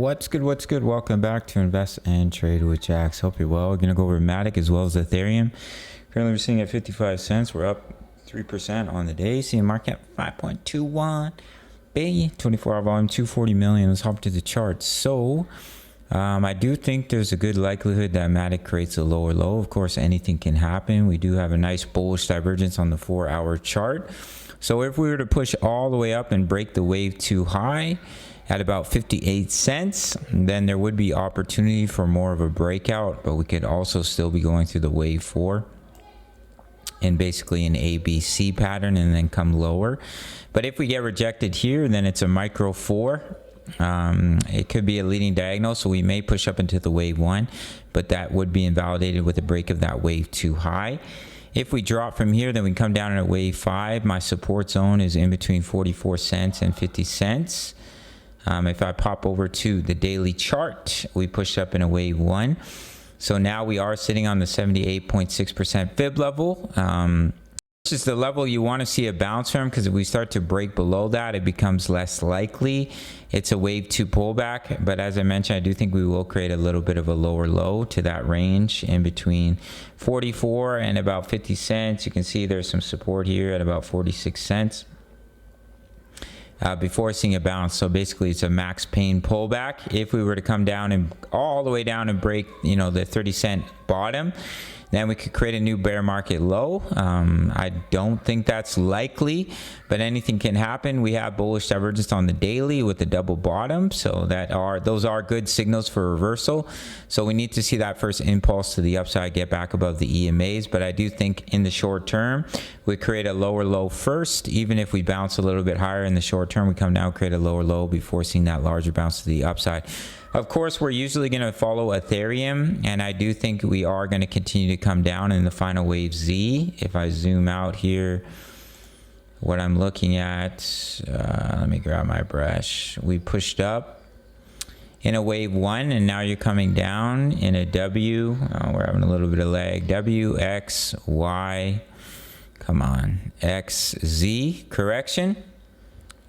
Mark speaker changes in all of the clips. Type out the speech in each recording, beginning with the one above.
Speaker 1: What's good? What's good? Welcome back to Invest and Trade with Jaxx. Hope you're well. We're going to go over Matic as well as Ethereum. Currently we're seeing at 55 cents. We're up 3% on the day. Seeing market cap 5.21 billion, 24-hour volume, 240 million. Let's hop to the charts. So I do think there's a good likelihood that Matic creates a lower low. Of course, anything can happen. We do have a nice bullish divergence on the 4-hour chart. So if we were to push all the way up and break the wave too high at about 58 cents, then there would be opportunity for more of a breakout, but we could also still be going through the wave 4 and basically an ABC pattern and then come lower. But if we get rejected here, then it's a micro 4. It could be a leading diagonal, so we may push up into the wave 1, but that would be invalidated with a break of that wave too high. If we drop from here, then we come down at wave 5. My support zone is in between 44 cents and 50 cents. If I pop over to the daily chart, we pushed up in a wave 1. So now we are sitting on the 78.6% fib level. This is the level you want to see a bounce from, because if we start to break below that, it becomes less likely. It's a wave 2 pullback, but as I mentioned, I do think we will create a little bit of a lower low to that range in between 44 and about 50 cents. You can see there's some support here at about 46 cents. Before seeing a bounce. So basically it's a max pain pullback. If we were to come down and all the way down and break, you know, the 30-cent bottom, then we could create a new bear market low. I don't think that's likely, but anything can happen. We have bullish divergence on the daily with the double bottom, so those are good signals for reversal. So we need to see that first impulse to the upside get back above the EMAs, but I do think in the short term we create a lower low first. Even if we bounce a little bit higher in the short term, we come down, create a lower low before seeing that larger bounce to the upside. Of course, we're usually going to follow Ethereum, and I do think we are going to continue to come down in the final wave Z. If I zoom out here, what I'm looking at, let me grab my brush. We pushed up in a wave 1, and now you're coming down in a W. We're having a little bit of lag. W, X, Y, come on, X, Z correction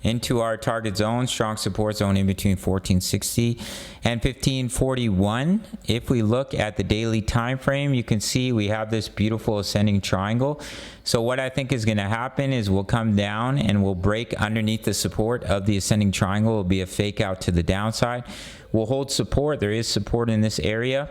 Speaker 1: into our target zone, strong support zone in between 1460 and 1541. If we look at the daily time frame, you can see we have this beautiful ascending triangle. So what I think is going to happen is we'll come down and we'll break underneath the support of the ascending triangle. It'll be a fake out to the downside. We'll hold support. There is support in this area.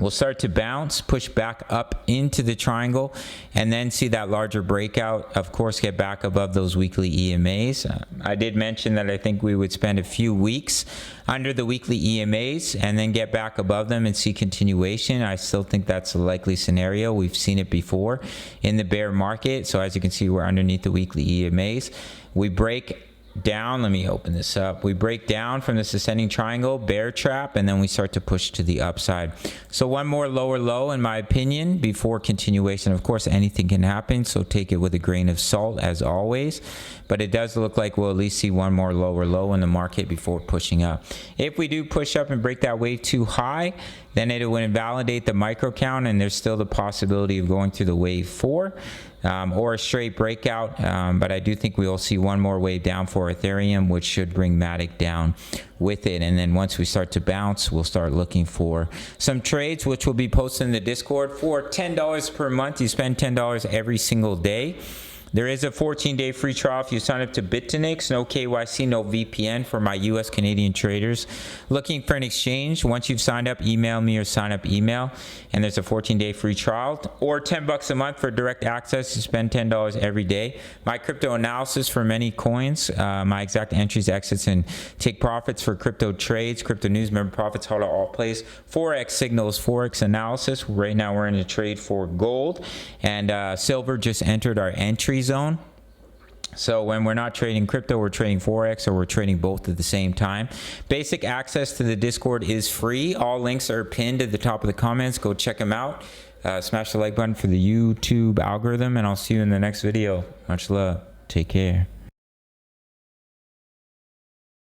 Speaker 1: We'll start to bounce, push back up into the triangle, and then see that larger breakout. Of course, get back above those weekly EMAs. I did mention that I think we would spend a few weeks under the weekly EMAs and then get back above them and see continuation. I still think that's a likely scenario. We've seen it before in the bear market. So as you can see, we're underneath the weekly EMAs. We break down, let me open this up. We break down from this ascending triangle, bear trap, and then we start to push to the upside. So one more lower low in my opinion before continuation. Of course, anything can happen, so take it with a grain of salt as always, but it does look like we'll at least see one more lower low in the market before pushing up. If we do push up and break that wave too high, then it would invalidate the micro count, and there's still the possibility of going through the wave 4 or a straight breakout, but I do think we will see one more wave down for Ethereum, which should bring Matic down with it. And then once we start to bounce, we'll start looking for some trades, which will be posted in the Discord. For $10 per month, you spend $10 every single day. There is a 14-day free trial if you sign up to Bitfinex. No KYC, no VPN for my US Canadian traders looking for an exchange. Once you've signed up, email me or sign up email, and there's a 14-day free trial, or $10 a month for direct access. You spend $10 every day. My crypto analysis for many coins, my exact entries, exits, and take profits for crypto trades, crypto news, member profits, how to all plays, Forex signals, Forex analysis. Right now we're in a trade for gold, and silver just entered our entry zone. So when we're not trading crypto, we're trading Forex, or we're trading both at the same time. Basic access to the Discord is free. All links are pinned at the top of the comments. Go check them out. Smash the like button for the YouTube algorithm, and I'll see you in the next video. Much love. Take care.